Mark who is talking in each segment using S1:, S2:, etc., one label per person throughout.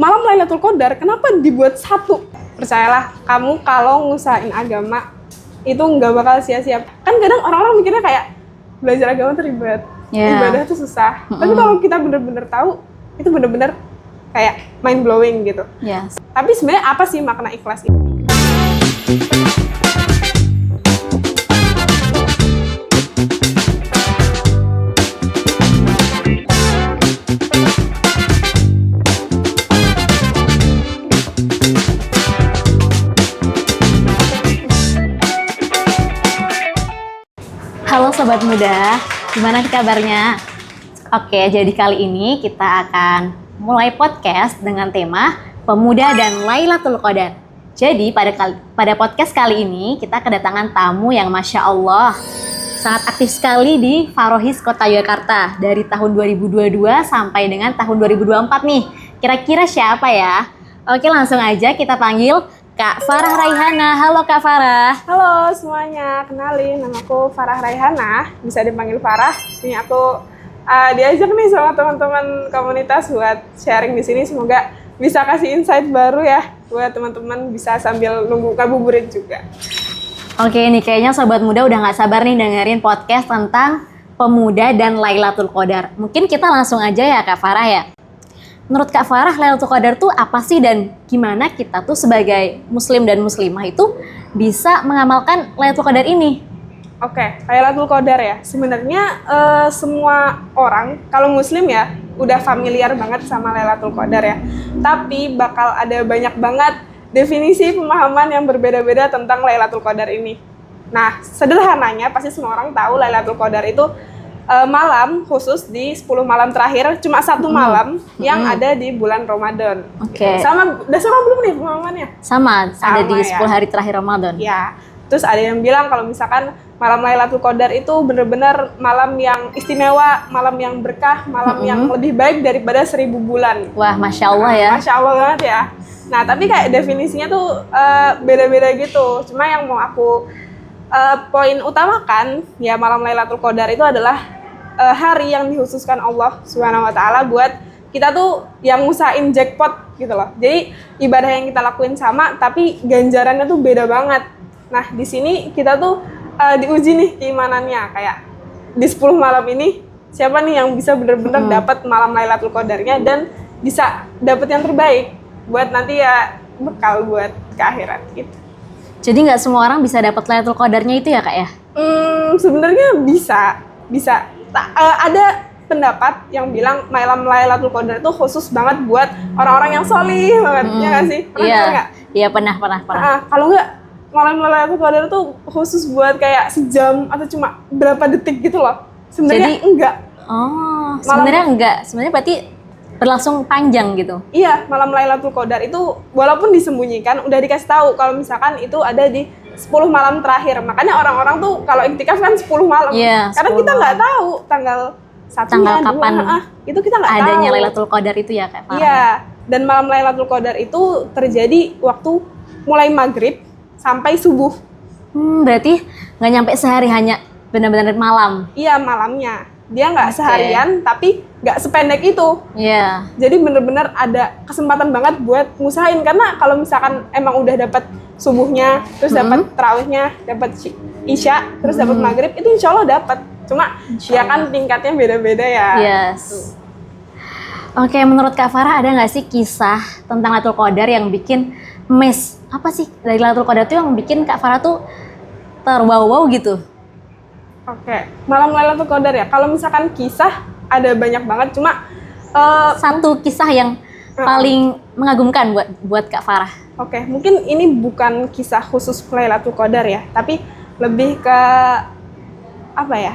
S1: Malam Lailatul Qadar, kenapa dibuat satu? Percayalah, kamu kalau ngusahain agama, itu nggak bakal sia-sia. Kan kadang orang-orang mikirnya kayak, belajar agama tuh ribet, ibadah tuh susah. Tapi kalau kita bener-bener tahu, itu bener-bener kayak mind blowing gitu.
S2: Yes.
S1: Tapi sebenarnya apa sih makna ikhlas itu?
S2: Halo Sobat Muda, gimana kabarnya? Oke, jadi kali ini kita akan mulai podcast dengan tema Pemuda dan Lailatul Qadar. Jadi pada podcast kali ini kita kedatangan tamu yang Masya Allah sangat aktif sekali di Farohis Kota Yogyakarta dari tahun 2022 sampai dengan tahun 2024 nih. Kira-kira siapa ya? Oke, langsung aja kita panggil Kak Farah Raihana. Halo Kak Farah.
S1: Halo semuanya, kenalin namaku Farah Raihana, bisa dipanggil Farah. Ini aku diajak nih sama teman-teman komunitas buat sharing di sini. Semoga bisa kasih insight baru ya buat teman-teman bisa sambil nunggu ngabuburit juga.
S2: Oke, nih kayaknya Sobat Muda udah nggak sabar nih dengerin podcast tentang Pemuda dan Lailatul Qadar. Mungkin kita langsung aja ya Kak Farah ya. Menurut Kak Farah, Lailatul Qadar tuh apa sih dan gimana kita tuh sebagai muslim dan muslimah itu bisa mengamalkan Lailatul Qadar ini?
S1: Oke, Lailatul Qadar ya. Sebenarnya semua orang kalau muslim ya udah familiar banget sama Lailatul Qadar ya. Tapi bakal ada banyak banget definisi pemahaman yang berbeda-beda tentang Lailatul Qadar ini. Nah, sederhananya pasti semua orang tahu Lailatul Qadar itu malam khusus di 10 malam terakhir, cuma satu malam yang ada di bulan Ramadan.
S2: Oke.
S1: Udah sama belum nih pemahamannya?
S2: Sama ada di
S1: ya.
S2: 10 hari terakhir Ramadan.
S1: Ya, terus ada yang bilang kalau misalkan malam Lailatul Qadar itu benar-benar malam yang istimewa, malam yang berkah, malam yang lebih baik daripada 1000 bulan.
S2: Wah, Masya Allah ya.
S1: Masya Allah banget ya. Nah, tapi kayak definisinya tuh beda-beda gitu. Cuma yang mau aku poin utamakan ya, malam Lailatul Qadar itu adalah hari yang dikhususkan Allah Subhanahu wa taala buat kita tuh yang ngusahain jackpot gitu loh. Jadi ibadah yang kita lakuin sama tapi ganjarannya tuh beda banget. Nah, di sini kita tuh diuji nih keimanannya, kayak di 10 malam ini siapa nih yang bisa benar-benar dapat malam Lailatul Qadarnya dan bisa dapat yang terbaik buat nanti ya bekal buat ke akhirat gitu.
S2: Jadi nggak semua orang bisa dapat Lailatul Qadarnya itu ya Kak ya?
S1: Sebenarnya bisa. Ada pendapat yang bilang malam Lailatul Qadar itu khusus banget buat orang-orang yang solih banget, ya nggak sih? Pernah
S2: Iya,
S1: nggak?
S2: iya pernah.
S1: Kalau nggak, malam Lailatul Qadar itu khusus buat kayak sejam atau cuma berapa detik gitu loh. Sebenarnya enggak.
S2: Oh, sebenarnya enggak. Sebenarnya berarti berlangsung panjang gitu.
S1: Iya, malam Lailatul Qadar itu walaupun disembunyikan, udah dikasih tahu kalau misalkan itu ada di 10 malam terakhir. Makanya orang-orang tuh kalau iktikaf kan 10 malam.
S2: Iya,
S1: Karena kita nggak tahu tanggal
S2: kapan
S1: itu kita nggak tahu.
S2: Adanya Lailatul Qadar itu ya Kak Farah.
S1: Iya, dan malam Lailatul Qadar itu terjadi waktu mulai maghrib sampai subuh.
S2: Berarti nggak nyampe sehari, hanya benar-benar malam.
S1: Iya, malamnya. Dia nggak seharian, tapi nggak sependek itu.
S2: Iya.
S1: Jadi bener-bener ada kesempatan banget buat ngusahain. Karena kalau misalkan emang udah dapat subuhnya, terus dapat tarawihnya, dapat isya, terus dapat maghrib, itu insya Allah dapat. Cuma ya kan tingkatnya beda-beda ya.
S2: Yes. Oke, menurut Kak Farah ada nggak sih kisah tentang Lailatul Qadar yang bikin mes? Apa sih dari Lailatul Qadar tuh yang bikin Kak Farah tuh terwow-wow gitu?
S1: Oke, malam Lailatul Qadar ya. Kalau misalkan kisah ada banyak banget, cuma
S2: satu kisah yang paling mengagumkan buat Kak Farah.
S1: Oke, mungkin ini bukan kisah khusus Lailatul Qadar ya, tapi lebih ke apa ya?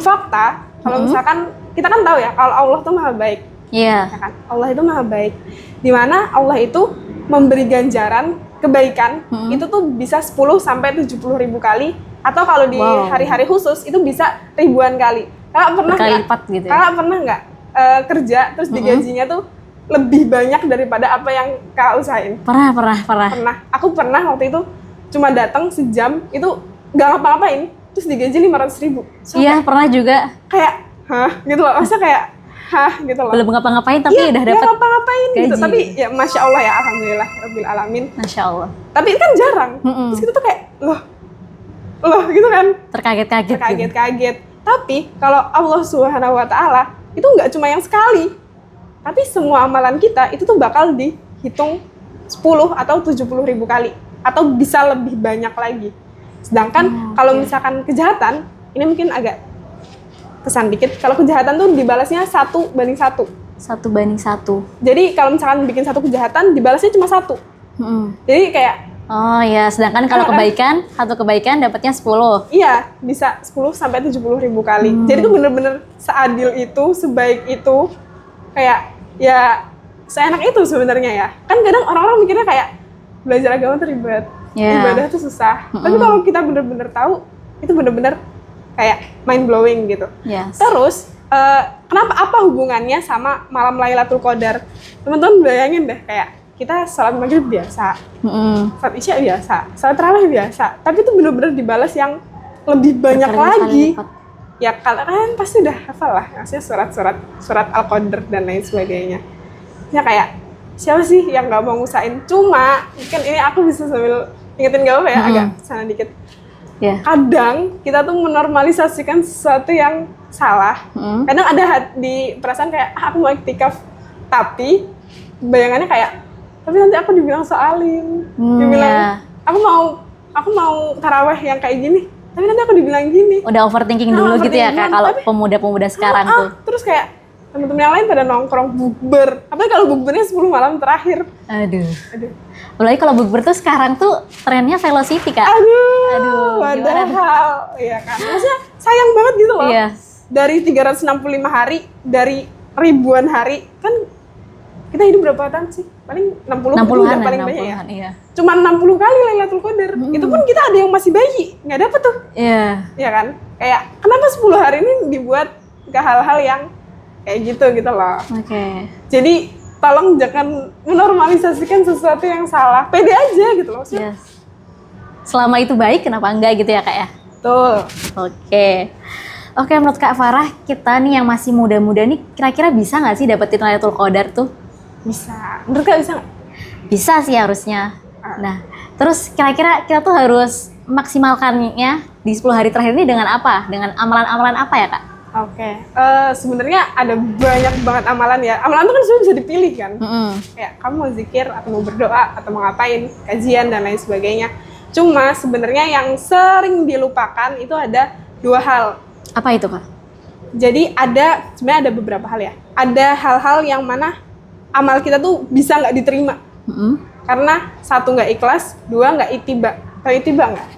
S1: Fakta. Kalau misalkan kita kan tahu ya kalau Allah tuh maha baik.
S2: Iya.
S1: Ya kan? Allah itu maha baik. Dimana Allah itu memberi ganjaran kebaikan itu tuh bisa 10 sampai 70 ribu kali. Atau kalau di hari-hari khusus itu bisa ribuan kali. Kakak pernah nggak?
S2: Lipat gitu ya?
S1: Kakak pernah nggak kerja terus digajinya tuh lebih banyak daripada apa yang kakak usahain?
S2: Pernah.
S1: Aku pernah waktu itu cuma datang sejam itu nggak ngapa-ngapain terus digaji 500 ribu.
S2: Iya, pernah juga.
S1: Kayak, hah? Gitu loh. Masa kayak gitu loh.
S2: Belum ngapa-ngapain tapi
S1: Iya,
S2: udah
S1: nggak
S2: dapat
S1: ngapa-ngapain gitu.
S2: gaji.
S1: Tapi ya Masya Allah ya, Alhamdulillah Rabbil Alamin.
S2: Masya Allah.
S1: Tapi kan jarang. Terus kita tuh kayak, loh gitu kan.
S2: Terkaget-kaget gitu.
S1: Terkaget-kaget. Tapi kalau Allah Subhanahu wa Ta'ala itu nggak cuma yang sekali, tapi semua amalan kita itu tuh bakal dihitung 10 atau 70.000 kali, atau bisa lebih banyak lagi. Sedangkan kalau misalkan kejahatan, ini mungkin agak kesan dikit. Kalau kejahatan tuh dibalasnya 1:1.
S2: 1:1.
S1: Jadi kalau misalkan bikin satu kejahatan, dibalasnya cuma 1. Jadi kayak
S2: Oh ya, sedangkan kalau kebaikan, satu kebaikan dapatnya 10.
S1: iya, bisa 10 sampai 70.000 kali. Jadi itu bener-bener seadil itu, sebaik itu, kayak ya seenak itu sebenarnya ya. Kan kadang orang-orang mikirnya kayak belajar agama tuh ribet, ibadah tuh susah. Tapi kalau kita bener-bener tahu, itu bener-bener kayak mind blowing gitu.
S2: Yes.
S1: Terus kenapa, apa hubungannya sama malam Lailatul Qadar? Teman-teman bayangin deh, kayak kita sholat maghrib biasa, sholat isya biasa, sholat tarawih biasa, tapi itu bener-bener dibalas yang lebih banyak lagi. Ya kalian pasti udah hafal lah, maksudnya surat Al-Qadr dan lain sebagainya. Ya kayak siapa sih yang nggak mau ngusahain? Cuma mungkin ini aku bisa sambil ingetin, gak apa ya, agak sana dikit. Kadang kita tuh menormalisasikan sesuatu yang salah. Kadang ada di perasaan kayak aku mau iktikaf, tapi bayangannya kayak tapi nanti aku dibilang soalim, dibilang aku mau taraweh yang kayak gini, tapi nanti aku dibilang gini.
S2: Udah overthinking dulu gitu ya Kak, kalau pemuda-pemuda sekarang tuh.
S1: Terus kayak temen-temen yang lain pada nongkrong bukber, apalagi kalau bukbernya 10 malam terakhir.
S2: Aduh. Apalagi kalau bukber tuh sekarang tuh trennya velocity Kak.
S1: Aduh, padahal ya kan, maksudnya sayang banget gitu loh. Dari 365 hari, dari ribuan hari, kan kita hidup berapa tahun sih? Paling 60 itu udah paling banyak ya.
S2: Iya.
S1: Cuma 60 kali Lailatul Qadar. Itu pun kita ada yang masih bayi, nggak dapet tuh.
S2: Iya.
S1: Iya kan? Kayak kenapa 10 hari ini dibuat ke hal-hal yang kayak gitu loh.
S2: Oke.
S1: Jadi tolong jangan menormalisasikan sesuatu yang salah. Pede aja gitu loh.
S2: Yes. Selama itu baik, kenapa enggak gitu ya Kak ya?
S1: Betul.
S2: Oke, menurut Kak Farah, kita nih yang masih muda-muda nih, kira-kira bisa nggak sih dapetin Lailatul Qadar tuh?
S1: Bisa. Menurut Kak bisa nggak?
S2: Bisa sih harusnya. Nah, terus kira-kira kita tuh harus maksimalkannya di 10 hari terakhir ini dengan apa? Dengan amalan-amalan apa ya Kak?
S1: Oke. Sebenarnya ada banyak banget amalan ya. Amalan itu kan sebenarnya bisa dipilih kan. Kayak kamu mau zikir atau mau berdoa atau mau ngapain, kajian dan lain sebagainya. Cuma sebenarnya yang sering dilupakan itu ada 2 hal.
S2: Apa itu Kak?
S1: Jadi sebenarnya ada beberapa hal ya. Ada hal-hal yang mana amal kita tuh bisa nggak diterima. Karena 1 nggak ikhlas, 2 nggak ittiba. Tahu ittiba nggak?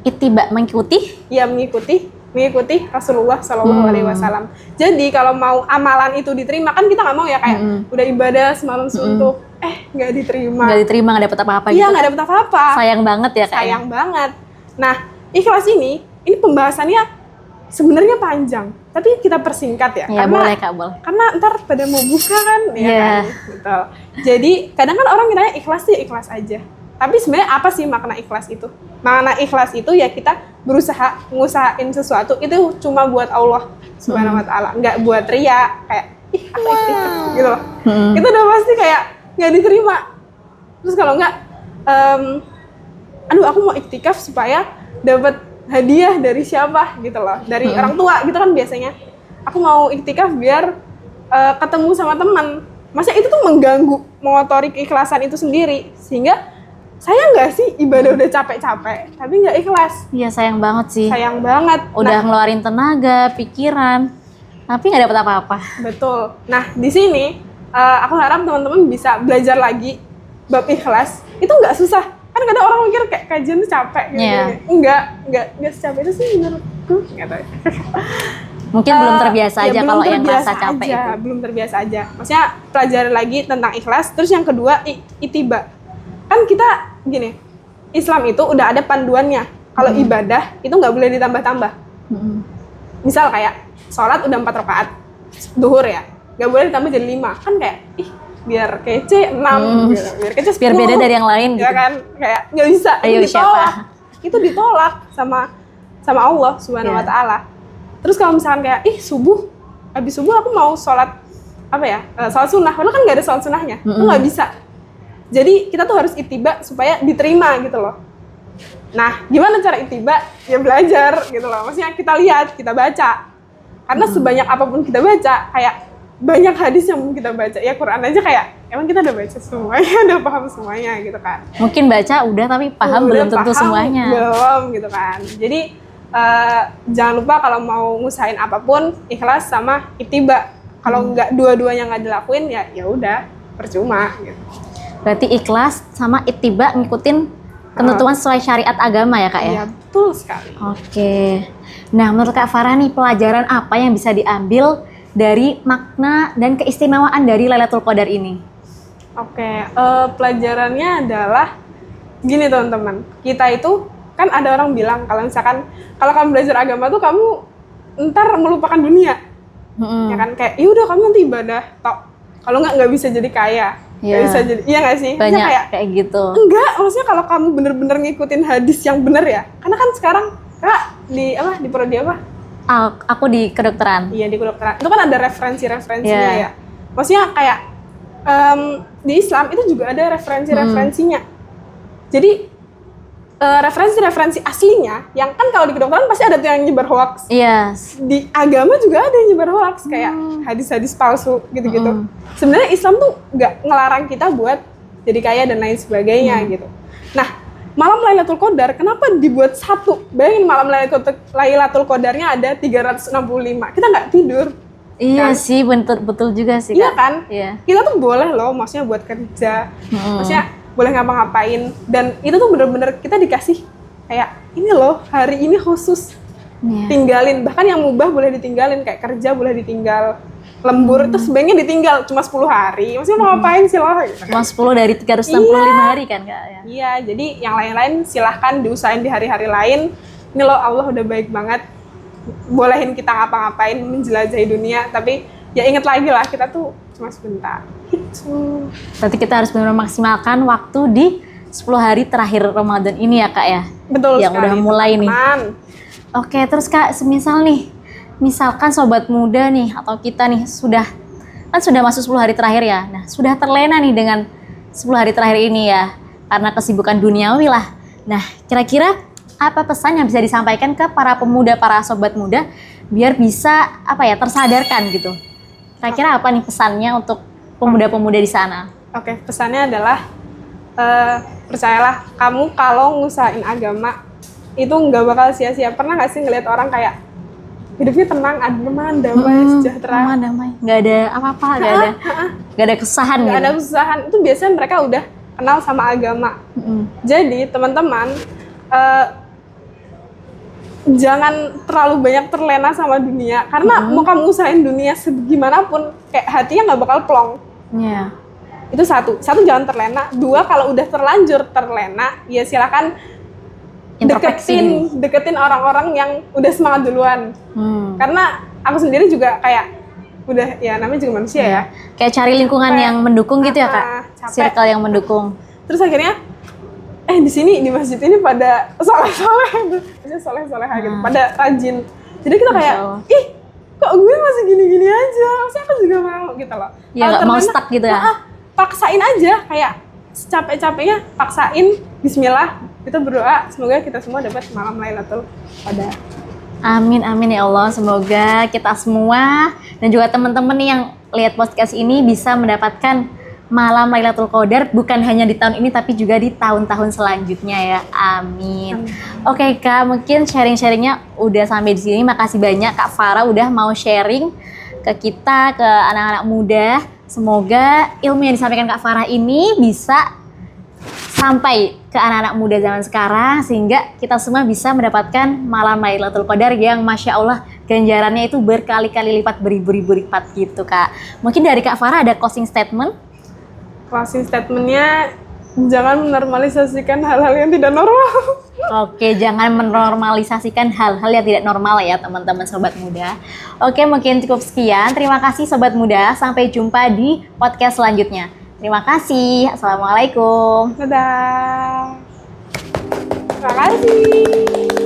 S2: Ittiba, mengikuti?
S1: Iya, mengikuti Rasulullah SAW. Jadi kalau mau amalan itu diterima, kan kita nggak mau ya kayak udah ibadah semalam suntuk, nggak diterima.
S2: Nggak diterima, nggak dapet apa-apa gitu.
S1: Iya, nggak dapet apa-apa.
S2: Sayang banget ya Kak?
S1: Sayang banget. Nah, ikhlas ini pembahasannya sebenarnya panjang, tapi kita persingkat ya.
S2: Iya, boleh Kak, boleh.
S1: Karena ntar pada mau buka kan, ya kan? Betul. Jadi kadang kan orang kiranya ikhlas sih ikhlas aja. Tapi sebenarnya apa sih makna ikhlas itu? Makna ikhlas itu ya kita berusaha ngusahain sesuatu itu cuma buat Allah Subhanahu wa Ta'ala, nggak buat ria kayak aku iktikaf gitu loh. Itu udah pasti kayak nggak diterima. Terus kalau nggak, aduh aku mau iktikaf supaya dapat hadiah dari siapa gitu loh, dari orang tua gitu kan biasanya. Aku mau iktikaf biar ketemu sama teman. Maksudnya itu tuh mengganggu, mengotori keikhlasan itu sendiri, sehingga sayang nggak sih ibadah udah capek-capek tapi nggak ikhlas.
S2: Iya, sayang banget sih.
S1: Sayang banget.
S2: Udah ngeluarin tenaga, pikiran, tapi nggak dapet apa-apa. Betul.
S1: Nah di sini aku harap teman-teman bisa belajar lagi bab ikhlas. Itu nggak susah. Kan kadang orang mikir kayak kajian tuh capek gitu. Enggak secapek itu sih menurutku. Nggak tahu.
S2: Mungkin belum terbiasa aja kalau yang merasa capek itu.
S1: Belum terbiasa aja. Maksudnya pelajari lagi tentang ikhlas. Terus yang kedua ittiba. Kan kita gini, Islam itu udah ada panduannya. Kalau ibadah itu nggak boleh ditambah-tambah. Misal kayak sholat udah 4 rakaat, duhur ya, nggak boleh ditambah jadi 5. Kan kayak biar kece 6 gitu. Biar kece 10.
S2: Biar beda dari yang lain gitu.
S1: Ya kan, kayak nggak bisa.
S2: Ayo
S1: ditolak. Itu ditolak sama Allah Subhanahu wa Ta'ala. Terus kalau misalkan kayak subuh, habis subuh aku mau sholat sholat sunnah, padahal kan nggak ada sholat sunnahnya, itu nggak bisa. Jadi kita tuh harus ittiba supaya diterima gitu loh. Nah, gimana cara ittiba? Ya belajar gitu loh. Maksudnya kita lihat, kita baca. Karena sebanyak apapun kita baca, kayak banyak hadis yang kita baca. Ya Quran aja kayak, emang kita udah baca semuanya, udah paham semuanya gitu kan.
S2: Mungkin baca udah, tapi paham belum tentu semuanya.
S1: Belum gitu kan. Jadi jangan lupa kalau mau ngusahain apapun, ikhlas sama ittiba. Kalau nggak dua-duanya nggak dilakuin, ya udah percuma gitu.
S2: Berarti ikhlas sama ittiba ngikutin ketentuan sesuai syariat agama ya Kak ya?
S1: Iya, betul sekali.
S2: Oke. Nah, menurut Kak Farah nih, pelajaran apa yang bisa diambil dari makna dan keistimewaan dari Lailatul Qadar ini?
S1: Oke, pelajarannya adalah gini teman-teman. Kita itu, kan ada orang bilang kalau misalkan kalau kamu belajar agama tuh kamu ntar melupakan dunia. Ya kan, kayak yaudah kamu nanti ibadah tok. Kalau nggak bisa jadi kaya. Nggak bisa jadi, iya nggak sih?
S2: Banyak
S1: kayak
S2: gitu.
S1: Enggak, maksudnya kalau kamu bener-bener ngikutin hadis yang bener ya. Karena kan sekarang di prodi apa?
S2: Aku di kedokteran.
S1: Iya, di kedokteran. Itu kan ada referensinya ya. Maksudnya kayak di Islam itu juga ada referensinya. Jadi referensi aslinya yang kan kalau di kedokteran pasti ada tuh yang nyebar hoax.
S2: Yes.
S1: Di agama juga ada yang nyebar hoax kayak hadis-hadis palsu gitu-gitu. Sebenarnya Islam tuh nggak ngelarang kita buat jadi kaya dan lain sebagainya gitu. Nah, malam Lailatul Qadar kenapa dibuat satu? Bayangin malam Lailatul Qadarnya ada 365. Kita nggak tidur.
S2: Iya
S1: kan?
S2: sih, betul juga sih.
S1: Iya
S2: Kak.
S1: kan?
S2: Iya.
S1: Kita tuh boleh loh, maksudnya buat kerja. Maksudnya boleh ngapa-ngapain. Dan itu tuh bener-bener kita dikasih kayak, ini loh, hari ini khusus. Tinggalin. Bahkan yang mubah boleh ditinggalin. Kayak kerja boleh ditinggal. Lembur, itu sebaiknya ditinggal cuma 10 hari. Maksudnya mau ngapain sih lo? Gitu kan?
S2: Cuma 10 dari 365 hari kan Kak? Ya?
S1: Iya, jadi yang lain-lain silahkan diusahain di hari-hari lain. Ini loh, Allah udah baik banget. Bolehin kita ngapa-ngapain, menjelajahi dunia. Tapi ya inget lagi lah, kita tuh cuma sebentar. Gitu.
S2: Berarti kita harus benar-benar maksimalkan waktu di 10 hari terakhir Ramadan ini ya Kak ya?
S1: Betul
S2: yang
S1: sekali.
S2: Udah mulai
S1: teman-teman.
S2: Nih. Oke, terus Kak, misalkan sobat muda nih atau kita nih sudah masuk 10 hari terakhir ya. Nah, sudah terlena nih dengan 10 hari terakhir ini ya karena kesibukan duniawi lah. Nah, kira-kira apa pesan yang bisa disampaikan ke para pemuda, para sobat muda biar bisa tersadarkan gitu. Kira-kira apa nih pesannya untuk pemuda-pemuda di sana?
S1: Oke, pesannya adalah percayalah, kamu kalau ngusahain agama itu nggak bakal sia-sia. Pernah nggak sih ngeliat orang kayak hidupnya tenang, aman, damai, sejahtera.
S2: Aman, damai. Nggak ada apa-apa, nggak ada kesusahan
S1: nggak
S2: gitu.
S1: ada kesusahan. Itu biasanya mereka udah kenal sama agama. Jadi teman-teman, jangan terlalu banyak terlena sama dunia. Karena mau kamu usahain dunia segimanapun, kayak hatinya nggak bakal plong.
S2: Iya.
S1: Itu satu jangan terlena. Dua, kalau udah terlanjur terlena, ya silakan deketin orang-orang yang udah semangat duluan. Karena aku sendiri juga kayak udah, ya namanya juga manusia ya.
S2: Kayak cari lingkungan yang mendukung gitu ya Kak.
S1: Capek.
S2: Circle yang mendukung.
S1: Terus akhirnya di sini di masjid ini pada soleh-soleh, gitu, pada rajin. Jadi kita kayak, ih kok gue masih gini-gini aja, maksudnya aku juga mau gitu loh.
S2: Ya nggak mau stuck gitu ya.
S1: Paksain aja, kayak secapek-capeknya paksain, bismillah, kita berdoa semoga kita semua dapat malam Lailatul Qadar.
S2: Amin ya Allah, semoga kita semua dan juga teman-teman yang lihat podcast ini bisa mendapatkan malam Lailatul Qadar bukan hanya di tahun ini tapi juga di tahun-tahun selanjutnya ya. Amin. Oke Kak, mungkin sharing-sharingnya udah sampai di sini. Makasih banyak Kak Farah udah mau sharing ke kita, ke anak-anak muda. Semoga ilmu yang disampaikan Kak Farah ini bisa sampai ke anak-anak muda zaman sekarang sehingga kita semua bisa mendapatkan malam Lailatul Qadar yang Masya Allah ganjarannya itu berkali-kali lipat, beribu-ribu lipat gitu Kak. Mungkin dari Kak Farah ada closing statement?
S1: Closing statementnya, jangan menormalisasikan hal-hal yang tidak normal.
S2: Oke, jangan menormalisasikan hal-hal yang tidak normal ya teman-teman sobat muda. Oke, mungkin cukup sekian. Terima kasih sobat muda. Sampai jumpa di podcast selanjutnya. Terima kasih. Assalamualaikum.
S1: Dadah. Terima kasih.